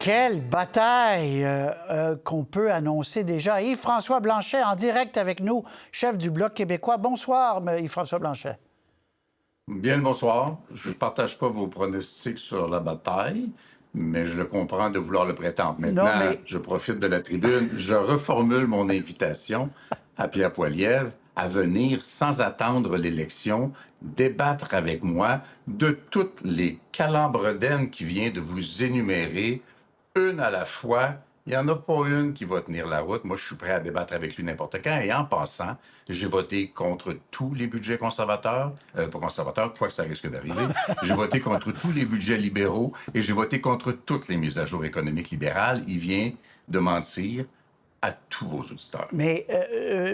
Quelle bataille qu'on peut annoncer déjà. Yves-François Blanchet, en direct avec nous, chef du Bloc québécois. Bonsoir, Yves-François Blanchet. Bien le bonsoir. Je ne partage pas vos pronostics sur la bataille, mais je le comprends de vouloir le prétendre. Non, Maintenant, mais je profite de la tribune. Je reformule mon invitation à Pierre Poilievre à venir, sans attendre l'élection, débattre avec moi de toutes les calembredaines qui vient de vous énumérer, une à la fois. Il n'y en a pas une qui va tenir la route. Moi, je suis prêt à débattre avec lui n'importe quand. Et en passant, j'ai voté contre tous les budgets conservateurs. Pas conservateurs, quoi que ça risque d'arriver. J'ai voté contre tous les budgets libéraux et j'ai voté contre toutes les mises à jour économiques libérales. Il vient de mentir à tous vos auditeurs. Mais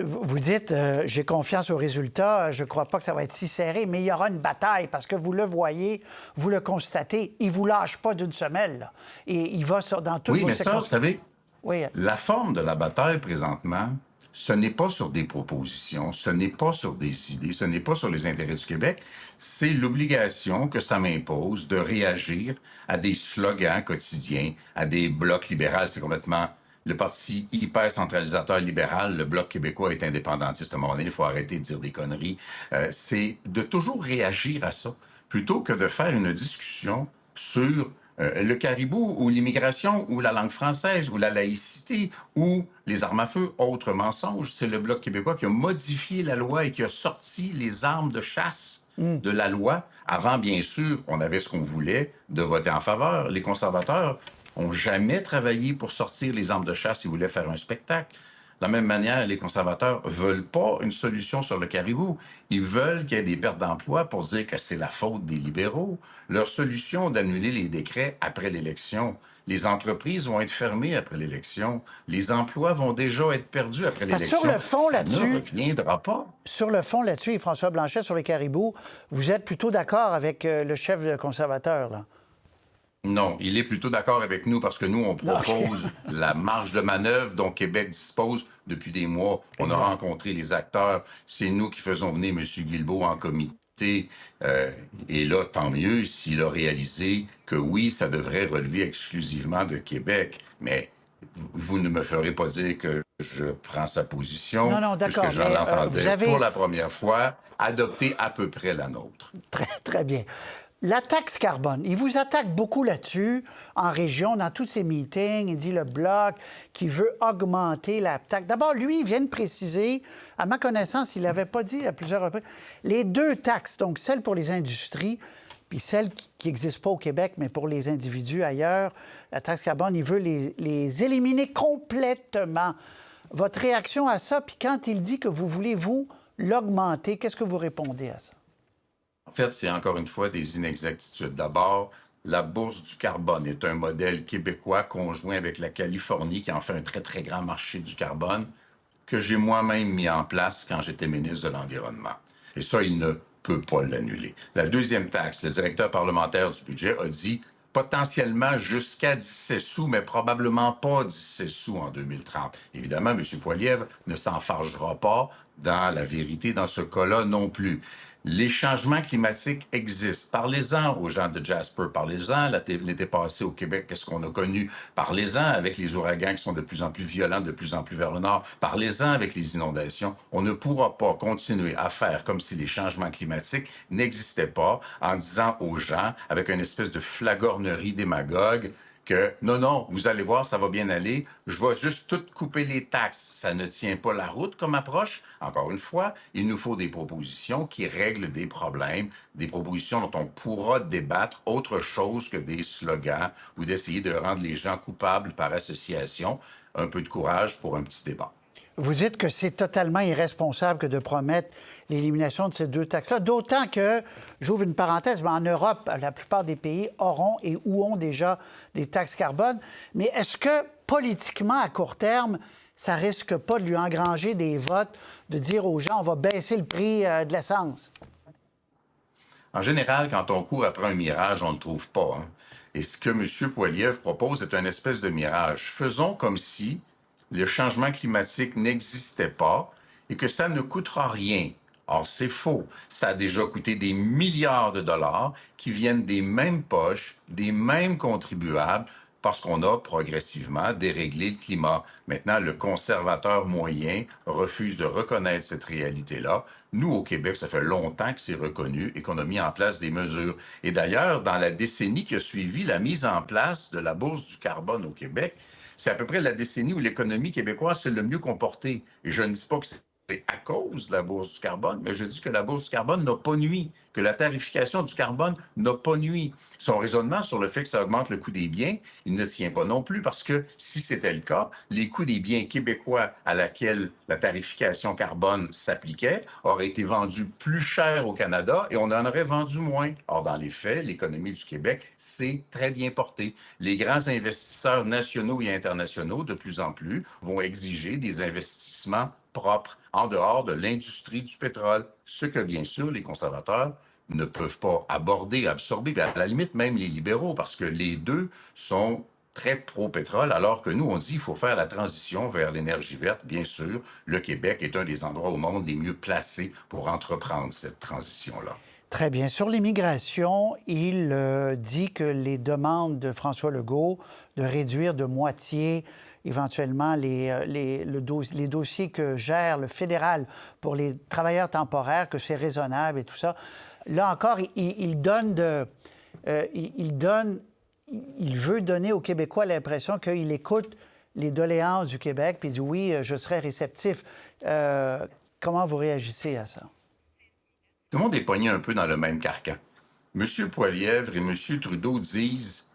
vous dites, j'ai confiance aux résultats, je ne crois pas que ça va être si serré, mais il y aura une bataille parce que vous le voyez, vous le constatez, il ne vous lâche pas d'une semelle. Là. Et il va dans toutes Oui, vos mais ça, vous savez, oui. La forme de la bataille présentement, ce n'est pas sur des propositions, ce n'est pas sur des idées, ce n'est pas sur les intérêts du Québec, c'est l'obligation que ça m'impose de réagir à des slogans quotidiens, à des blocs libéraux. C'est complètement le parti hyper centralisateur libéral, le Bloc québécois est indépendantiste. À un moment donné, il faut arrêter de dire des conneries. C'est de toujours réagir à ça, plutôt que de faire une discussion sur le caribou ou l'immigration ou la langue française ou la laïcité ou les armes à feu. Autre mensonge, c'est le Bloc québécois qui a modifié la loi et qui a sorti les armes de chasse de la loi. Avant, bien sûr, on avait ce qu'on voulait de voter en faveur. Les conservateurs ont jamais travaillé pour sortir les armes de chasse. Ils voulaient faire un spectacle. De la même manière, les conservateurs veulent pas une solution sur le caribou. Ils veulent qu'il y ait des pertes d'emplois pour dire que c'est la faute des libéraux. Leur solution d'annuler les décrets après l'élection. Les entreprises vont être fermées après l'élection. Les emplois vont déjà être perdus après l'élection. Sur le fond Ça là-dessus, ne reviendra pas. Sur le fond là-dessus, et François Blanchet, sur les caribous, vous êtes plutôt d'accord avec le chef conservateur, là? Non, il est plutôt d'accord avec nous parce que nous, on propose la marge de manœuvre dont Québec dispose depuis des mois. On a rencontré les acteurs. C'est nous qui faisons venir M. Guilbeault en comité. Et là, tant mieux s'il a réalisé que oui, ça devrait relever exclusivement de Québec. Mais vous ne me ferez pas dire que je prends sa position. Non, non, d'accord. Puisque j'en entendais pour la première fois adopter à peu près la nôtre. Très, très bien. La taxe carbone, il vous attaque beaucoup là-dessus, en région, dans tous ses meetings. Il dit le Bloc qui veut augmenter la taxe. D'abord, lui, il vient de préciser, à ma connaissance, il l'avait pas dit à plusieurs reprises, les deux taxes, donc celle pour les industries, puis celle qui n'existe pas au Québec, mais pour les individus ailleurs, la taxe carbone, il veut les éliminer complètement. Votre réaction à ça, puis quand il dit que vous voulez, vous, l'augmenter, qu'est-ce que vous répondez à ça? En fait, c'est encore une fois des inexactitudes. D'abord, la bourse du carbone est un modèle québécois conjoint avec la Californie qui en fait un très, très grand marché du carbone que j'ai moi-même mis en place quand j'étais ministre de l'Environnement. Et ça, il ne peut pas l'annuler. La deuxième taxe, le directeur parlementaire du budget a dit potentiellement jusqu'à 17 sous, mais probablement pas 17 sous en 2030. Évidemment, M. Poilievre ne s'enfargera pas dans la vérité dans ce cas-là non plus. Les changements climatiques existent. Parlez-en aux gens de Jasper. Parlez-en l'été passé au Québec, qu'est-ce qu'on a connu. Parlez-en avec les ouragans qui sont de plus en plus violents, de plus en plus vers le nord. Parlez-en avec les inondations. On ne pourra pas continuer à faire comme si les changements climatiques n'existaient pas en disant aux gens, avec une espèce de flagornerie démagogue, que non, non, vous allez voir, ça va bien aller. Je vais juste tout couper les taxes. Ça ne tient pas la route comme approche. Encore une fois, il nous faut des propositions qui règlent des problèmes, des propositions dont on pourra débattre autre chose que des slogans ou d'essayer de rendre les gens coupables par association. Un peu de courage pour un petit débat. Vous dites que c'est totalement irresponsable que de promettre l'élimination de ces deux taxes-là, d'autant que, j'ouvre une parenthèse, mais en Europe, la plupart des pays auront et ou ont déjà des taxes carbone. Mais est-ce que, politiquement, à court terme, ça risque pas de lui engranger des votes, de dire aux gens, on va baisser le prix de l'essence? En général, quand on court après un mirage, on ne le trouve pas. Hein? Et ce que M. Poilievre propose est une espèce de mirage. Faisons comme si le changement climatique n'existait pas et que ça ne coûtera rien. Or, c'est faux. Ça a déjà coûté des milliards de dollars qui viennent des mêmes poches, des mêmes contribuables, parce qu'on a progressivement déréglé le climat. Maintenant, le conservateur moyen refuse de reconnaître cette réalité-là. Nous, au Québec, ça fait longtemps que c'est reconnu et qu'on a mis en place des mesures. Et d'ailleurs, dans la décennie qui a suivi la mise en place de la Bourse du carbone au Québec, c'est à peu près la décennie où l'économie québécoise s'est le mieux comportée. Et je ne dis pas que c'est à cause de la bourse du carbone, mais je dis que la bourse du carbone n'a pas nui, que la tarification du carbone n'a pas nui. Son raisonnement sur le fait que ça augmente le coût des biens, il ne tient pas non plus parce que si c'était le cas, les coûts des biens québécois à laquelle la tarification carbone s'appliquait auraient été vendus plus cher au Canada et on en aurait vendu moins. Or, dans les faits, l'économie du Québec s'est très bien portée. Les grands investisseurs nationaux et internationaux, de plus en plus, vont exiger des investissements propres en dehors de l'industrie du pétrole, ce que bien sûr les conservateurs ne peuvent pas aborder, absorber, puis à la limite même les libéraux, parce que les deux sont très pro-pétrole, alors que nous, on dit qu'il faut faire la transition vers l'énergie verte. Bien sûr, le Québec est un des endroits au monde les mieux placés pour entreprendre cette transition-là. Très bien. Sur l'immigration, il dit que les demandes de François Legault de réduire de moitié éventuellement les dossiers que gère le fédéral pour les travailleurs temporaires, que c'est raisonnable et tout ça. Là encore, il veut donner aux Québécois l'impression qu'il écoute les doléances du Québec, puis il dit oui, je serai réceptif. Comment vous réagissez à ça? Tout le monde est pogné un peu dans le même carcan. M. Poilievre et M. Trudeau disent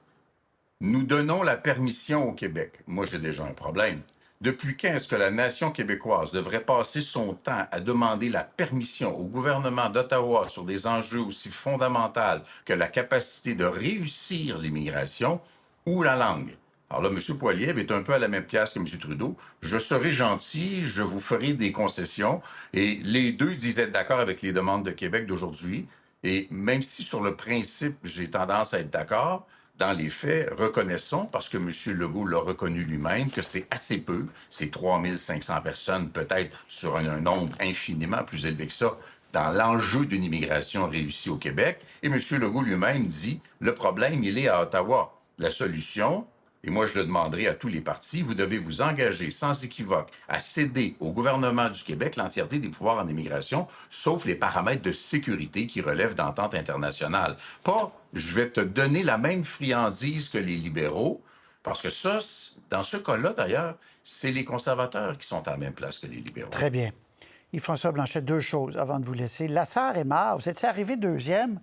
nous donnons la permission au Québec. Moi, j'ai déjà un problème. Depuis quand est-ce que la nation québécoise devrait passer son temps à demander la permission au gouvernement d'Ottawa sur des enjeux aussi fondamentaux que la capacité de réussir l'immigration ou la langue? Alors là, M. Poilievre est un peu à la même place que M. Trudeau. Je serai gentil, je vous ferai des concessions. Et les deux disaient être d'accord avec les demandes de Québec d'aujourd'hui. Et même si sur le principe, j'ai tendance à être d'accord, dans les faits, reconnaissons, parce que M. Legault l'a reconnu lui-même, que c'est assez peu, c'est 3500 personnes peut-être sur un nombre infiniment plus élevé que ça, dans l'enjeu d'une immigration réussie au Québec. Et M. Legault lui-même dit, le problème, il est à Ottawa. La solution, et moi je le demanderai à tous les partis, vous devez vous engager sans équivoque à céder au gouvernement du Québec l'entièreté des pouvoirs en immigration, sauf les paramètres de sécurité qui relèvent d'entente internationale. Pas, je vais te donner la même friandise que les libéraux, parce que ça, dans ce cas-là d'ailleurs, c'est les conservateurs qui sont à la même place que les libéraux. Très bien. Yves-François Blanchet, deux choses avant de vous laisser. Lassard et Marre, vous étiez arrivé deuxième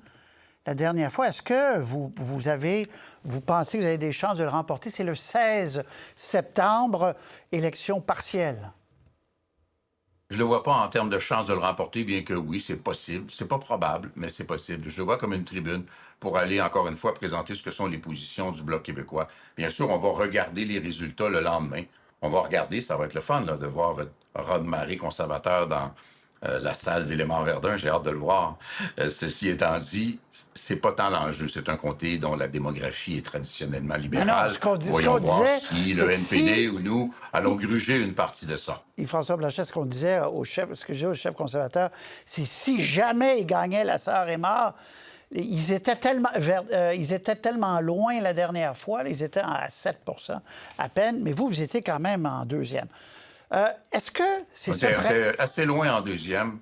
la dernière fois. Est-ce que vous pensez que vous avez des chances de le remporter? C'est le 16 septembre, élection partielle. Je le vois pas en termes de chances de le remporter, bien que oui, c'est possible. C'est pas probable, mais c'est possible. Je le vois comme une tribune pour aller, encore une fois, présenter ce que sont les positions du Bloc québécois. Bien sûr, on va regarder les résultats le lendemain. On va regarder, ça va être le fun, là, de voir votre raz-de-marée conservateur dans la salle Villemont-Verdun. J'ai hâte de le voir. Ceci étant dit, c'est pas tant l'enjeu. C'est un comté dont la démographie est traditionnellement libérale. Voyons voir si le NPD ou nous allons gruger une partie de ça. Yves-François Blanchet, ce qu'on disait au chef, ce que j'ai au chef conservateur, c'est si jamais il gagnait Lassard et Marre, ils étaient tellement loin la dernière fois, ils étaient à 7 à peine, mais vous étiez quand même en deuxième. Est-ce que c'est ça? On était assez loin en deuxième.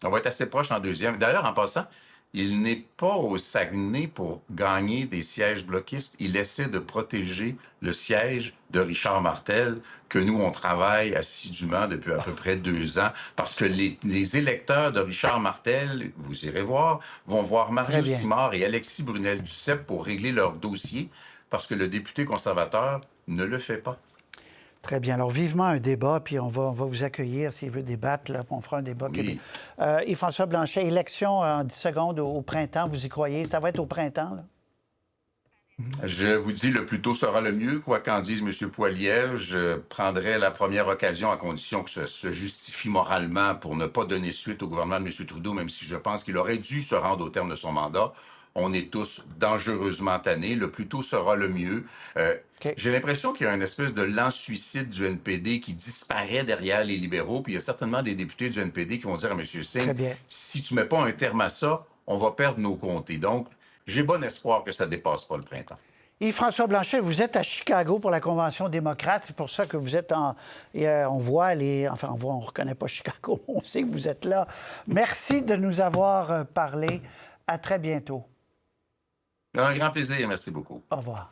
On va être assez proche en deuxième. D'ailleurs, en passant, il n'est pas au Saguenay pour gagner des sièges bloquistes. Il essaie de protéger le siège de Richard Martel, que nous, on travaille assidûment depuis à peu près 2 ans, parce que les électeurs de Richard Martel, vous irez voir, vont voir Mario Simard et Alexis Brunel-Duceppe pour régler leur dossier, parce que le député conservateur ne le fait pas. Très bien. Alors, vivement un débat, puis on va vous accueillir s'il veut débattre. Là, on fera un débat. Oui. Yves-François Blanchet, élection en 10 secondes au printemps, vous y croyez? Ça va être au printemps, là? Je vous dis, le plus tôt sera le mieux, quoi qu'en dise M. Poilievre. Je prendrai la première occasion, à condition que ça se justifie moralement, pour ne pas donner suite au gouvernement de M. Trudeau, même si je pense qu'il aurait dû se rendre au terme de son mandat. On est tous dangereusement tannés. Le plus tôt sera le mieux. J'ai l'impression qu'il y a une espèce de lent suicide du NPD qui disparaît derrière les libéraux. Puis il y a certainement des députés du NPD qui vont dire à M. Singh, si tu mets pas un terme à ça, on va perdre nos comtés. Donc, j'ai bon espoir que ça dépasse pas le printemps. Yves-François Blanchet, vous êtes à Chicago pour la Convention démocrate. C'est pour ça que vous êtes en... on voit les... Enfin, on ne reconnaît pas Chicago. On sait que vous êtes là. Merci de nous avoir parlé. À très bientôt. Un grand plaisir. Merci beaucoup. Au revoir.